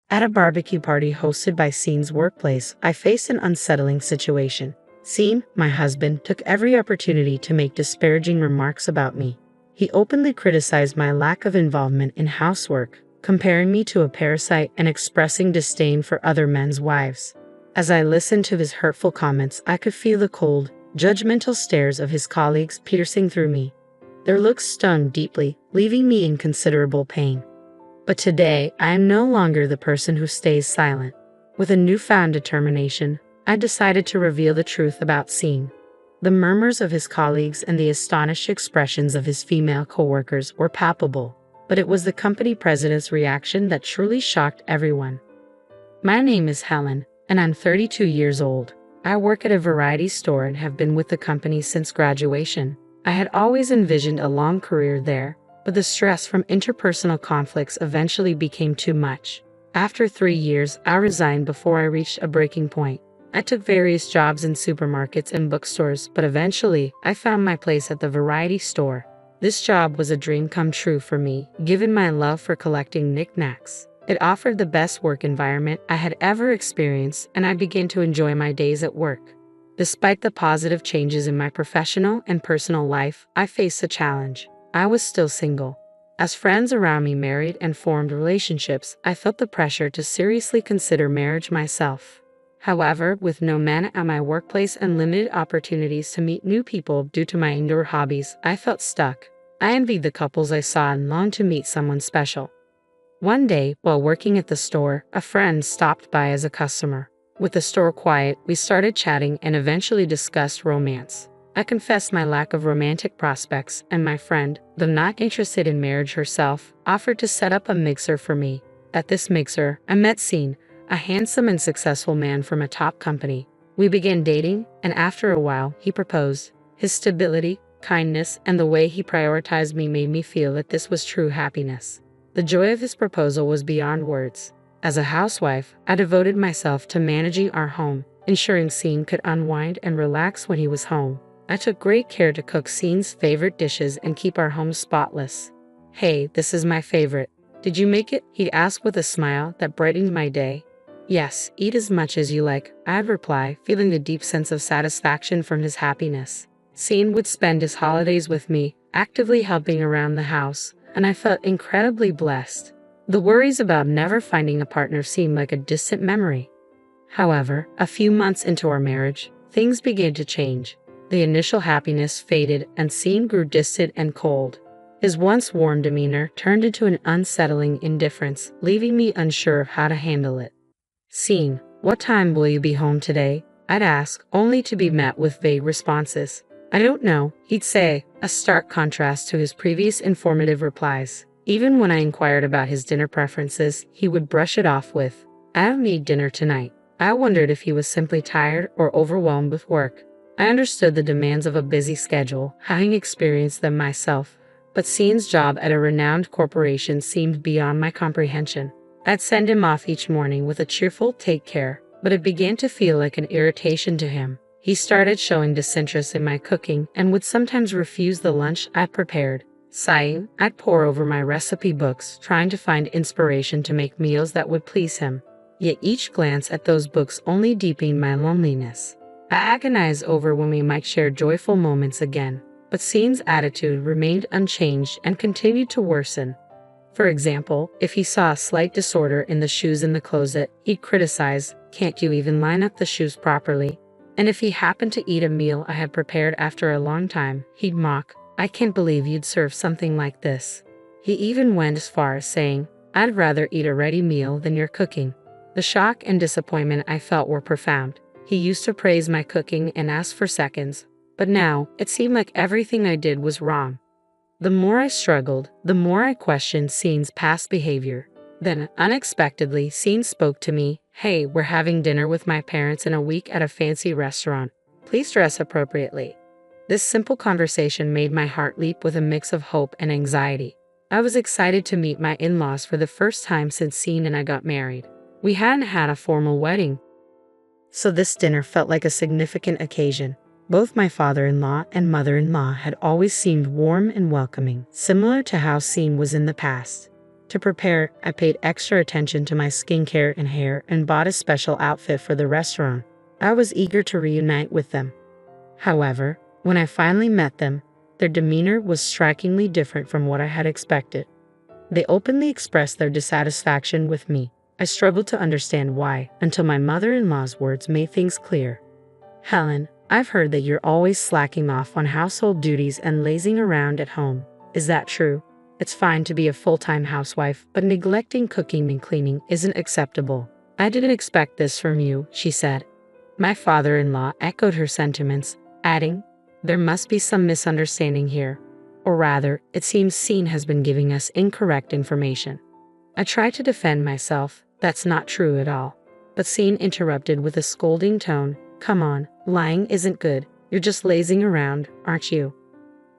At a barbecue party hosted by Scene's workplace, I faced an unsettling situation. Scene, my husband, took every opportunity to make disparaging remarks about me. He openly criticized my lack of involvement in housework, comparing me to a parasite and expressing disdain for other men's wives. As I listened to his hurtful comments, I could feel the cold, judgmental stares of his colleagues piercing through me. Their looks stung deeply, leaving me in considerable pain. But today, I am no longer the person who stays silent. With a newfound determination, I decided to reveal the truth about Scene. The murmurs of his colleagues and the astonished expressions of his female coworkers were palpable, but it was the company president's reaction that truly shocked everyone. My name is Helen, and I'm 32 years old. I work at a variety store and have been with the company since graduation. I had always envisioned a long career there, but the stress from interpersonal conflicts eventually became too much. After 3 years, I resigned before I reached a breaking point. I took various jobs in supermarkets and bookstores, but eventually, I found my place at the variety store. This job was a dream come true for me, given my love for collecting knickknacks. It offered the best work environment I had ever experienced, and I began to enjoy my days at work. Despite the positive changes in my professional and personal life, I faced a challenge. I was still single. As friends around me married and formed relationships, I felt the pressure to seriously consider marriage myself. However, with no man at my workplace and limited opportunities to meet new people due to my indoor hobbies, I felt stuck. I envied the couples I saw and longed to meet someone special. One day, while working at the store, a friend stopped by as a customer. With the store quiet, we started chatting and eventually discussed romance. I confessed my lack of romantic prospects, and my friend, though not interested in marriage herself, offered to set up a mixer for me. At this mixer, I met Scene, a handsome and successful man from a top company. We began dating, and after a while, he proposed. His stability, kindness, and the way he prioritized me made me feel that this was true happiness. The joy of his proposal was beyond words. As a housewife, I devoted myself to managing our home, ensuring Scene could unwind and relax when he was home. I took great care to cook Scene's favorite dishes and keep our home spotless. "Hey, this is my favorite. Did you make it?" he'd ask with a smile that brightened my day. "Yes, eat as much as you like," I'd reply, feeling a deep sense of satisfaction from his happiness. Scene would spend his holidays with me, actively helping around the house, and I felt incredibly blessed. The worries about never finding a partner seemed like a distant memory. However, a few months into our marriage, things began to change. The initial happiness faded and Scene grew distant and cold. His once warm demeanor turned into an unsettling indifference, leaving me unsure of how to handle it. "Scene, what time will you be home today?" I'd ask, only to be met with vague responses. "I don't know," he'd say, a stark contrast to his previous informative replies. Even when I inquired about his dinner preferences, he would brush it off with, "I don't need dinner tonight." I wondered if he was simply tired or overwhelmed with work. I understood the demands of a busy schedule, having experienced them myself, but Scene's job at a renowned corporation seemed beyond my comprehension. I'd send him off each morning with a cheerful "take care," but it began to feel like an irritation to him. He started showing disinterest in my cooking and would sometimes refuse the lunch I prepared. Sighing, I'd pore over my recipe books, trying to find inspiration to make meals that would please him. Yet each glance at those books only deepened my loneliness. I agonized over when we might share joyful moments again, but Scene's attitude remained unchanged and continued to worsen. For example, if he saw a slight disorder in the shoes in the closet, he'd criticize, "Can't you even line up the shoes properly?" And if he happened to eat a meal I had prepared after a long time, he'd mock, "I can't believe you'd serve something like this." He even went as far as saying, "I'd rather eat a ready meal than your cooking." The shock and disappointment I felt were profound. He used to praise my cooking and ask for seconds, but now it seemed like everything I did was wrong. The more I struggled, the more I questioned Scene's past behavior. Then, unexpectedly, Scene spoke to me. "Hey, we're having dinner with my parents in a week at a fancy restaurant. Please dress appropriately." This simple conversation made my heart leap with a mix of hope and anxiety. I was excited to meet my in-laws for the first time since Scene and I got married. We hadn't had a formal wedding, so this dinner felt like a significant occasion. Both my father-in-law and mother-in-law had always seemed warm and welcoming, similar to how Scene was in the past. To prepare, I paid extra attention to my skincare and hair and bought a special outfit for the restaurant. I was eager to reunite with them. However, when I finally met them, their demeanor was strikingly different from what I had expected. They openly expressed their dissatisfaction with me. I struggled to understand why, until my mother-in-law's words made things clear. "Helen, I've heard that you're always slacking off on household duties and lazing around at home. Is that true? It's fine to be a full-time housewife, but neglecting cooking and cleaning isn't acceptable." "I didn't expect this from you," she said. My father-in-law echoed her sentiments, adding, "There must be some misunderstanding here. Or rather, it seems Scene has been giving us incorrect information." I tried to defend myself. "That's not true at all." But Scene interrupted with a scolding tone. "Come on, lying isn't good. You're just lazing around, aren't you?"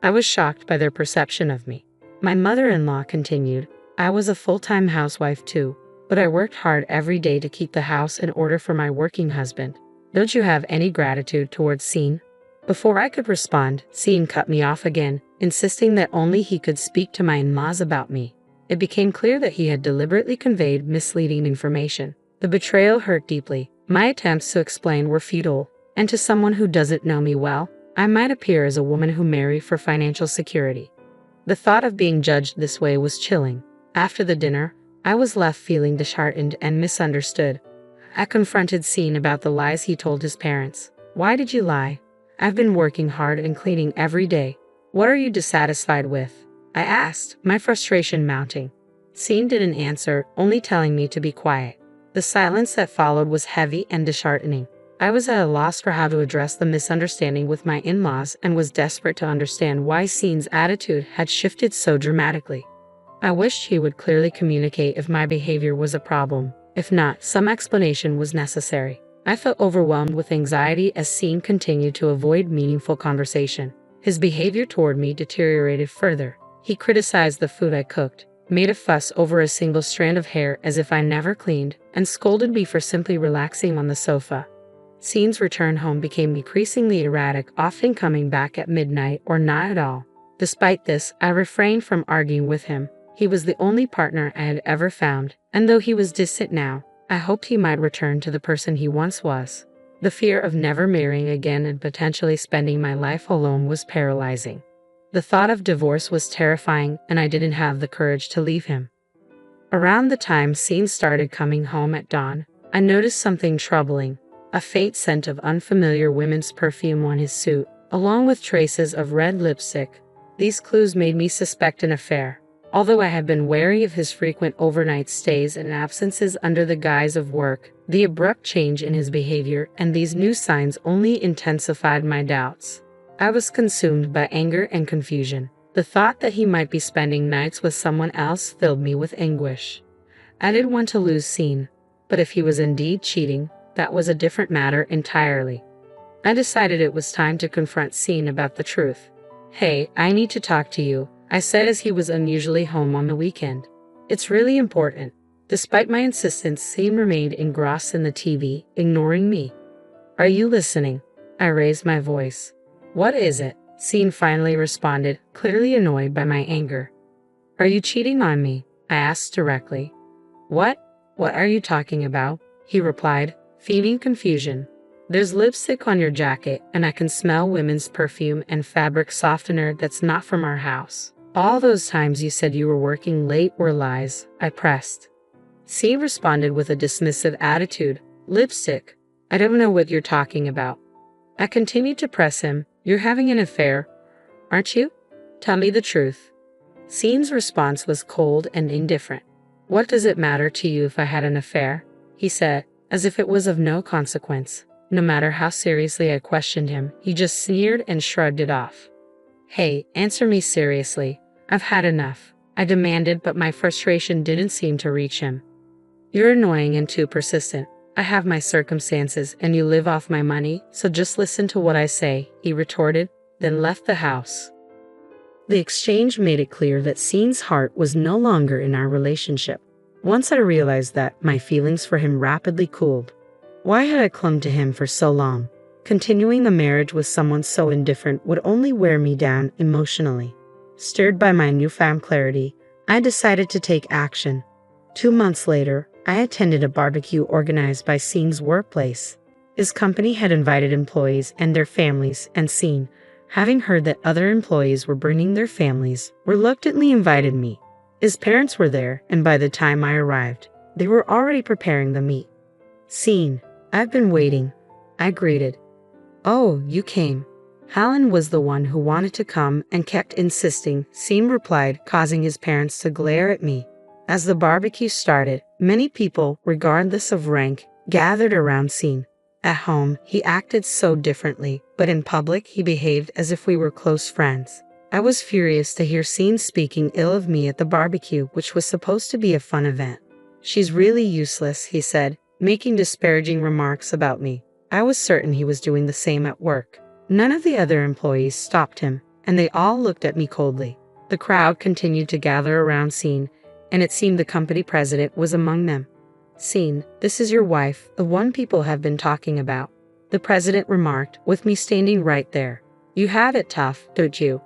I was shocked by their perception of me. My mother-in-law continued, "I was a full-time housewife too, but I worked hard every day to keep the house in order for my working husband. Don't you have any gratitude towards Scene?" Before I could respond, Scene cut me off again, insisting that only he could speak to my in-laws about me. It became clear that he had deliberately conveyed misleading information. The betrayal hurt deeply. My attempts to explain were futile, and to someone who doesn't know me well, I might appear as a woman who married for financial security. The thought of being judged this way was chilling. After the dinner, I was left feeling disheartened and misunderstood. I confronted Scene about the lies he told his parents. "Why did you lie? I've been working hard and cleaning every day. What are you dissatisfied with?" I asked, my frustration mounting. Scene didn't answer, only telling me to be quiet. The silence that followed was heavy and disheartening. I was at a loss for how to address the misunderstanding with my in-laws and was desperate to understand why Scene's attitude had shifted so dramatically. I wished he would clearly communicate if my behavior was a problem. If not, some explanation was necessary. I felt overwhelmed with anxiety as Scene continued to avoid meaningful conversation. His behavior toward me deteriorated further. He criticized the food I cooked, made a fuss over a single strand of hair as if I never cleaned, and scolded me for simply relaxing on the sofa. Scene's return home became increasingly erratic, often coming back at midnight or not at all. Despite this, I refrained from arguing with him. He was the only partner I had ever found, and though he was distant now, I hoped he might return to the person he once was. The fear of never marrying again and potentially spending my life alone was paralyzing. The thought of divorce was terrifying, and I didn't have the courage to leave him. Around the time Scene started coming home at dawn, I noticed something troubling. A faint scent of unfamiliar women's perfume on his suit, along with traces of red lipstick. These clues made me suspect an affair. Although I had been wary of his frequent overnight stays and absences under the guise of work, the abrupt change in his behavior and these new signs only intensified my doubts. I was consumed by anger and confusion. The thought that he might be spending nights with someone else filled me with anguish. I didn't want to lose Scene, but if he was indeed cheating, that was a different matter entirely. I decided it was time to confront Scene about the truth. "Hey, I need to talk to you," I said as he was unusually home on the weekend. "It's really important." Despite my insistence, Scene remained engrossed in the TV, ignoring me. "Are you listening?" I raised my voice. "What is it?" Scene finally responded, clearly annoyed by my anger. "Are you cheating on me?" I asked directly. What are you talking about?" he replied, feigning confusion. "There's lipstick on your jacket, and I can smell women's perfume and fabric softener that's not from our house. All those times you said you were working late were lies," I pressed. Scene responded with a dismissive attitude. "Lipstick? I don't know what you're talking about." I continued to press him. "You're having an affair, aren't you? Tell me the truth." Scene's response was cold and indifferent. "What does it matter to you if I had an affair?" he said, as if it was of no consequence. No matter how seriously I questioned him, he just sneered and shrugged it off. "Hey, answer me seriously. I've had enough," I demanded, but my frustration didn't seem to reach him. "You're annoying and too persistent. I have my circumstances and you live off my money, so just listen to what I say," he retorted, then left the house. The exchange made it clear that Scene's heart was no longer in our relationship. Once I realized that, my feelings for him rapidly cooled. Why had I clung to him for so long? Continuing a marriage with someone so indifferent would only wear me down emotionally. Stirred by my newfound clarity, I decided to take action. 2 months later, I attended a barbecue organized by Scene's workplace. His company had invited employees and their families, and Scene, having heard that other employees were bringing their families, reluctantly invited me. His parents were there, and by the time I arrived, they were already preparing the meat. Scene, I've been waiting, I greeted. Oh, you came. Helen was the one who wanted to come and kept insisting, Scene replied, causing his parents to glare at me. As the barbecue started, many people, regardless of rank, gathered around Scene. At home, he acted so differently, but in public he behaved as if we were close friends. I was furious to hear Scene speaking ill of me at the barbecue, which was supposed to be a fun event. She's really useless, he said, making disparaging remarks about me. I was certain he was doing the same at work. None of the other employees stopped him, and they all looked at me coldly. The crowd continued to gather around Scene, and it seemed the company president was among them. Scene, this is your wife, the one people have been talking about, the president remarked, with me standing right there. You have it tough, don't you?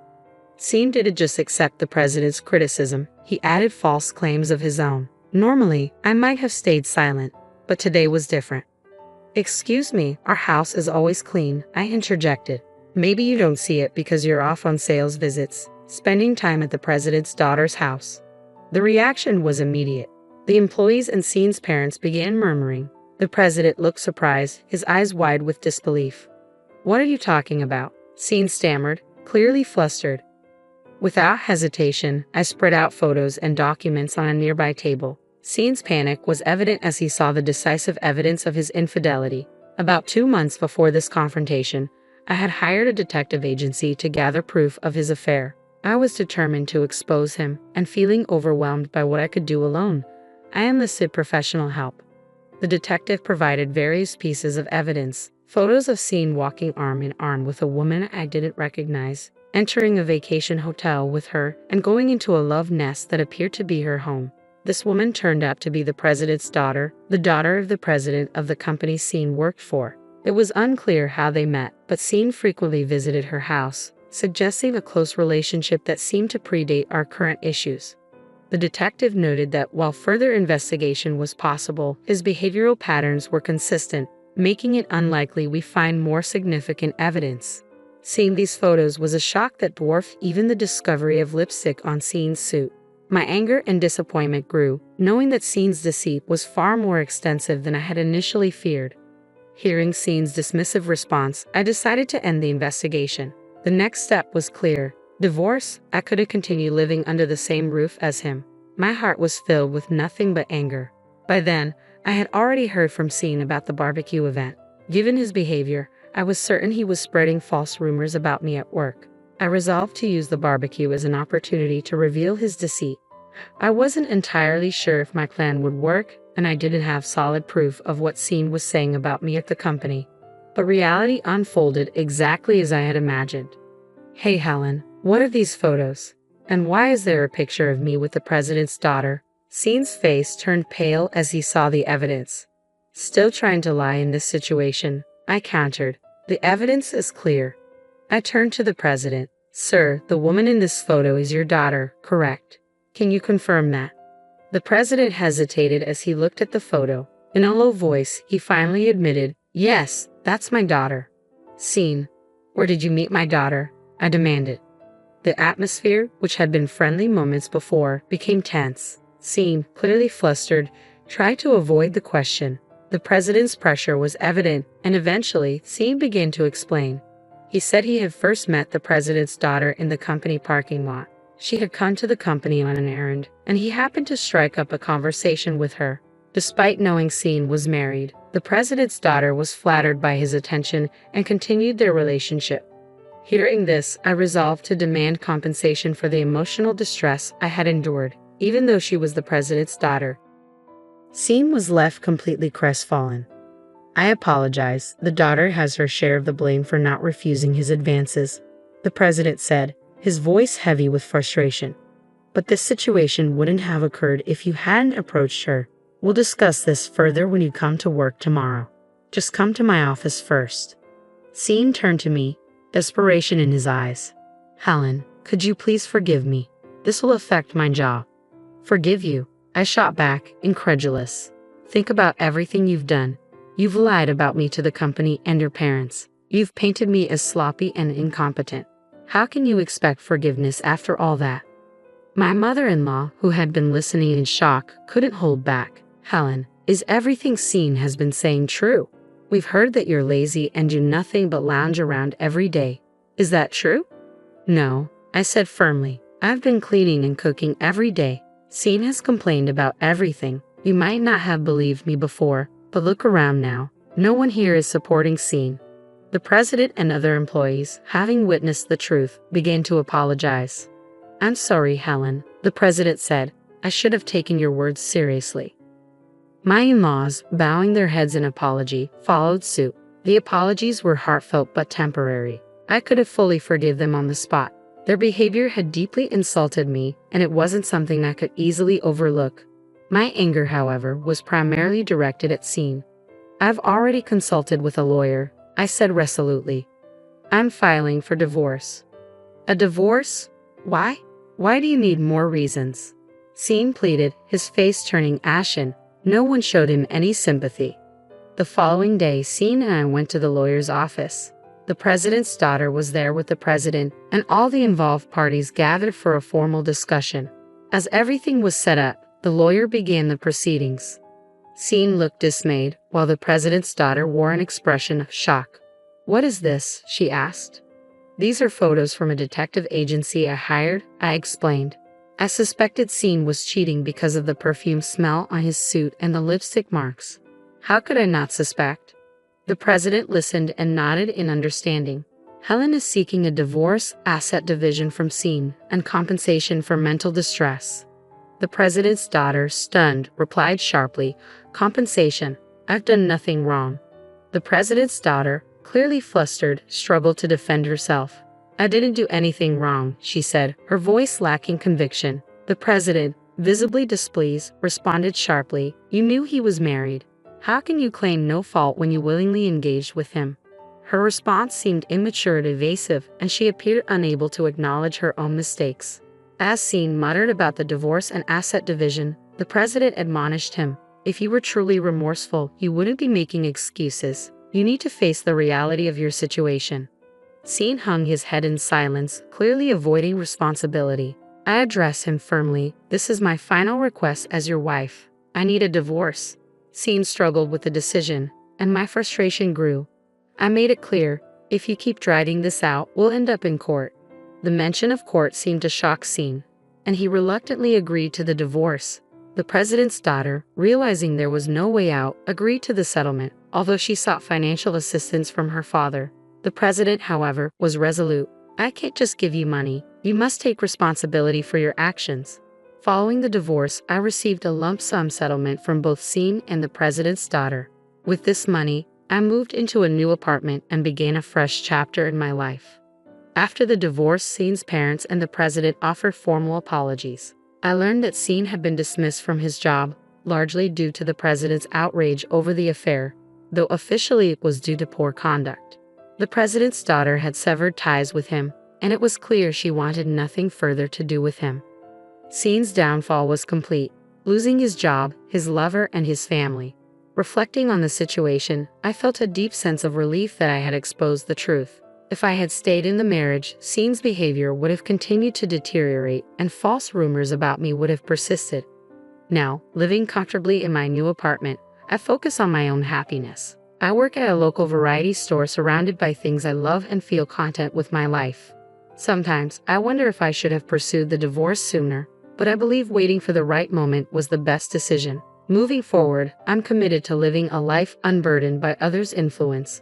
Scene didn't just accept the president's criticism, he added false claims of his own. Normally, I might have stayed silent, but today was different. Excuse me, our house is always clean, I interjected. Maybe you don't see it because you're off on sales visits, spending time at the president's daughter's house. The reaction was immediate. The employees and Scene's parents began murmuring. The president looked surprised, his eyes wide with disbelief. What are you talking about? Scene stammered, clearly flustered. Without hesitation, I spread out photos and documents on a nearby table. Scene's panic was evident as he saw the decisive evidence of his infidelity. About 2 months before this confrontation, I had hired a detective agency to gather proof of his affair. I was determined to expose him, and feeling overwhelmed by what I could do alone, I enlisted professional help. The detective provided various pieces of evidence, photos of Scene walking arm in arm with a woman I didn't recognize, entering a vacation hotel with her, and going into a love nest that appeared to be her home. This woman turned out to be the president's daughter, the daughter of the president of the company Scene worked for. It was unclear how they met, but Scene frequently visited her house, suggesting a close relationship that seemed to predate our current issues. The detective noted that while further investigation was possible, his behavioral patterns were consistent, making it unlikely we find more significant evidence. Seeing these photos was a shock that dwarfed even the discovery of lipstick on Scene's suit. My anger and disappointment grew, knowing that Scene's deceit was far more extensive than I had initially feared. Hearing Scene's dismissive response, I decided to end the investigation. The next step was clear. Divorce. I couldn't continue living under the same roof as him. My heart was filled with nothing but anger. By then, I had already heard from Scene about the barbecue event. Given his behavior, I was certain he was spreading false rumors about me at work. I resolved to use the barbecue as an opportunity to reveal his deceit. I wasn't entirely sure if my plan would work, and I didn't have solid proof of what Scene was saying about me at the company. But reality unfolded exactly as I had imagined. Hey Helen, what are these photos? And why is there a picture of me with the president's daughter? Scene's face turned pale as he saw the evidence. Still trying to lie in this situation, I countered. The evidence is clear. I turned to the president. Sir, the woman in this photo is your daughter, correct? Can you confirm that? The president hesitated as he looked at the photo. In a low voice, he finally admitted, yes, that's my daughter. Scene, where did you meet my daughter? I demanded. The atmosphere, which had been friendly moments before, became tense. Scene, clearly flustered, tried to avoid the question. The president's pressure was evident, and eventually, Scene began to explain. He said he had first met the president's daughter in the company parking lot. She had come to the company on an errand, and he happened to strike up a conversation with her. Despite knowing Scene was married, the president's daughter was flattered by his attention and continued their relationship. Hearing this, I resolved to demand compensation for the emotional distress I had endured, even though she was the president's daughter. Scene was left completely crestfallen. I apologize. The daughter has her share of the blame for not refusing his advances, the president said, his voice heavy with frustration. But this situation wouldn't have occurred if you hadn't approached her. We'll discuss this further when you come to work tomorrow. Just come to my office first. Scene turned to me, desperation in his eyes. Helen, could you please forgive me? This will affect my job. Forgive you, I shot back, incredulous. Think about everything you've done. You've lied about me to the company and your parents. You've painted me as sloppy and incompetent. How can you expect forgiveness after all that? My mother-in-law, who had been listening in shock, couldn't hold back. Helen, is everything Scene has been saying true? We've heard that you're lazy and do nothing but lounge around every day. Is that true? No, I said firmly. I've been cleaning and cooking every day. Scene has complained about everything. You might not have believed me before, but look around now. No one here is supporting Scene. The president and other employees, having witnessed the truth, began to apologize. I'm sorry, Helen, the president said. I should have taken your words seriously. My in-laws, bowing their heads in apology, followed suit. The apologies were heartfelt but temporary. I could have fully forgiven them on the spot. Their behavior had deeply insulted me, and it wasn't something I could easily overlook. My anger, however, was primarily directed at Scene. I've already consulted with a lawyer, I said resolutely. I'm filing for divorce. A divorce? Why? Why do you need more reasons? Scene pleaded, his face turning ashen. No one showed him any sympathy. The following day, Scene and I went to the lawyer's office. The president's daughter was there with the president, and all the involved parties gathered for a formal discussion. As everything was set up, the lawyer began the proceedings. Scene looked dismayed, while the president's daughter wore an expression of shock. What is this? She asked. These are photos from a detective agency I hired, I explained. I suspected Scene was cheating because of the perfume smell on his suit and the lipstick marks. How could I not suspect? The president listened and nodded in understanding. Helen is seeking a divorce, asset division from Scene, and compensation for mental distress. The president's daughter, stunned, replied sharply, Compensation? I've done nothing wrong. The president's daughter, clearly flustered, struggled to defend herself. I didn't do anything wrong, she said, her voice lacking conviction. The president, visibly displeased, responded sharply, You knew he was married. How can you claim no fault when you willingly engaged with him? Her response seemed immature and evasive, and she appeared unable to acknowledge her own mistakes. As Scene muttered about the divorce and asset division, the president admonished him, If you were truly remorseful, you wouldn't be making excuses. You need to face the reality of your situation. Scene hung his head in silence, clearly avoiding responsibility. I addressed him firmly, This is my final request as your wife. I need a divorce. Scene struggled with the decision, and my frustration grew. I made it clear, if you keep dragging this out, we'll end up in court. The mention of court seemed to shock Scene, and he reluctantly agreed to the divorce. The president's daughter, realizing there was no way out, agreed to the settlement, although she sought financial assistance from her father. The president, however, was resolute. I can't just give you money. You must take responsibility for your actions. Following the divorce, I received a lump sum settlement from both Scene and the president's daughter. With this money, I moved into a new apartment and began a fresh chapter in my life. After the divorce, Scene's parents and the president offered formal apologies. I learned that Scene had been dismissed from his job, largely due to the president's outrage over the affair, though officially it was due to poor conduct. The president's daughter had severed ties with him, and it was clear she wanted nothing further to do with him. Scene's downfall was complete, losing his job, his lover, and his family. Reflecting on the situation, I felt a deep sense of relief that I had exposed the truth. If I had stayed in the marriage, Scene's behavior would have continued to deteriorate, and false rumors about me would have persisted. Now, living comfortably in my new apartment, I focus on my own happiness. I work at a local variety store surrounded by things I love and feel content with my life. Sometimes, I wonder if I should have pursued the divorce sooner, but I believe waiting for the right moment was the best decision. Moving forward, I'm committed to living a life unburdened by others' influence,